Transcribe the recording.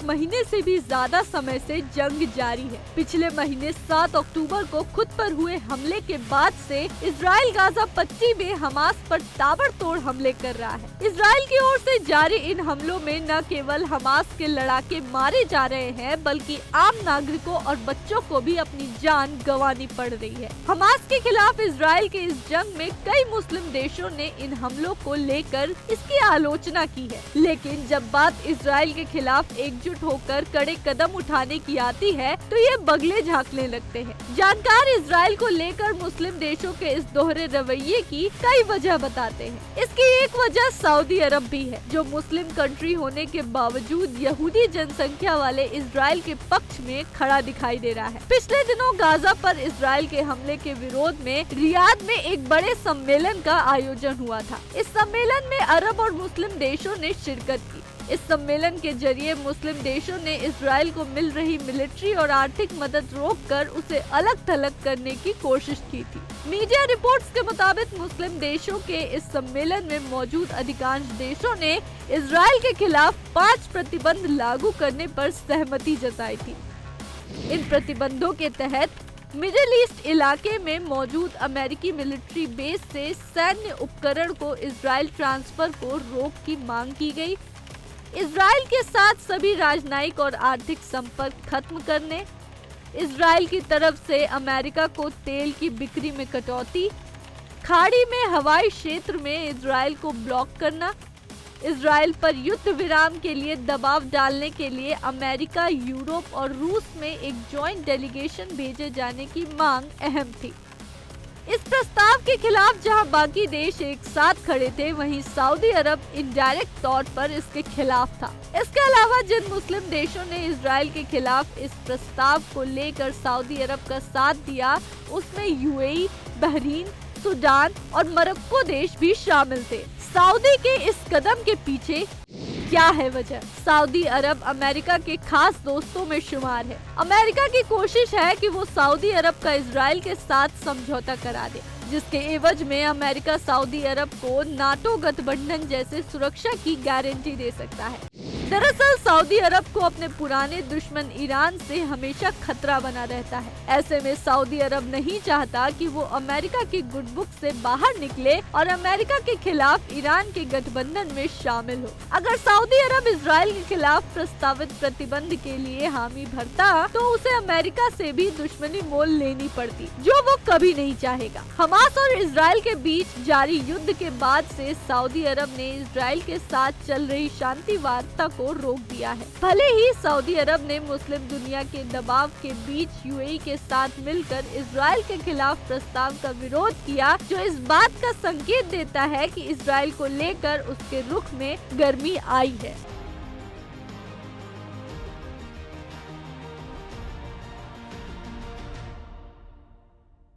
महीने से भी ज्यादा समय से जंग जारी है। पिछले महीने 7 अक्टूबर को खुद पर हुए हमले के बाद से इजराइल गाजा पट्टी में हमास पर ताबड़तोड़ हमले कर रहा है। इजराइल की ओर से जारी इन हमलों में न केवल हमास के लड़ाके मारे जा रहे हैं, बल्कि आम नागरिकों और बच्चों को भी अपनी जान गंवानी पड़ रही है। हमास के खिलाफ इजराइल के इस जंग में कई मुस्लिम देशों ने इन हमलों को लेकर इसकी आलोचना की है, लेकिन जब बात इजराइल के खिलाफ एकजुट होकर कड़े कदम उठाने की आती है तो ये बगले झांकने लगते हैं। जानकार इजराइल को लेकर मुस्लिम देशों के इस दोहरे रवैये की कई वजह बताते हैं। इसकी एक वजह सऊदी अरब भी है, जो मुस्लिम कंट्री होने के बावजूद यहूदी जनसंख्या वाले इजराइल के पक्ष में खड़ा दिखाई दे रहा है। पिछले दिनों गाजा पर इजराइल के हमले के विरोध में रियाद में एक बड़े सम्मेलन का आयोजन हुआ था। इस सम्मेलन में अरब और मुस्लिम देशों ने शिरकत की। इस सम्मेलन के जरिए मुस्लिम देशों ने इजराइल को मिल रही मिलिट्री और आर्थिक मदद रोककर उसे अलग थलग करने की कोशिश की थी। मीडिया रिपोर्ट्स के मुताबिक मुस्लिम देशों के इस सम्मेलन में मौजूद अधिकांश देशों ने इजराइल के खिलाफ 5 प्रतिबंध लागू करने पर सहमति जताई थी। इन प्रतिबंधों के तहत मिडिल ईस्ट इलाके में मौजूद अमेरिकी मिलिट्री बेस से सैन्य उपकरण को इजराइल ट्रांसफर को रोक की मांग की गई। इजराइल के साथ सभी राजनयिक और आर्थिक संपर्क खत्म करने, इजराइल की तरफ से अमेरिका को तेल की बिक्री में कटौती, खाड़ी में हवाई क्षेत्र में इजराइल को ब्लॉक करना, इजराइल पर युद्ध विराम के लिए दबाव डालने के लिए अमेरिका, यूरोप और रूस में एक जॉइंट डेलीगेशन भेजे जाने की मांग अहम थी। इस प्रस्ताव के खिलाफ जहां बाकी देश एक साथ खड़े थे, वहीं सऊदी अरब इनडायरेक्ट तौर पर इसके खिलाफ था। इसके अलावा जिन मुस्लिम देशों ने इजराइल के खिलाफ इस प्रस्ताव को लेकर सऊदी अरब का साथ दिया, उसमें यूएई, बहरीन, सूडान और मोरक्को देश भी शामिल थे। सऊदी के इस कदम के पीछे क्या है वजह? सऊदी अरब अमेरिका के खास दोस्तों में शुमार है। अमेरिका की कोशिश है कि वो सऊदी अरब का इजराइल के साथ समझौता करा दे, जिसके एवज में अमेरिका सऊदी अरब को नाटो गठबंधन जैसे सुरक्षा की गारंटी दे सकता है। दरअसल सऊदी अरब को अपने पुराने दुश्मन ईरान से हमेशा खतरा बना रहता है। ऐसे में सऊदी अरब नहीं चाहता कि वो अमेरिका की गुड बुक से बाहर निकले और अमेरिका के खिलाफ ईरान के गठबंधन में शामिल हो। अगर सऊदी अरब इजराइल के खिलाफ प्रस्तावित प्रतिबंध के लिए हामी भरता तो उसे अमेरिका से भी दुश्मनी मोल लेनी पड़ती, जो वो कभी नहीं चाहेगा। हमास और इजराइल के बीच जारी युद्ध के बाद से सऊदी अरब ने इजराइल के साथ चल रही शांति वार्ता को रोक दिया है। भले ही सऊदी अरब ने मुस्लिम दुनिया के दबाव के बीच यूएई के साथ मिलकर इजराइल के खिलाफ प्रस्ताव का विरोध किया, जो इस बात का संकेत देता है कि इजराइल को लेकर उसके रुख में गर्मी आई है।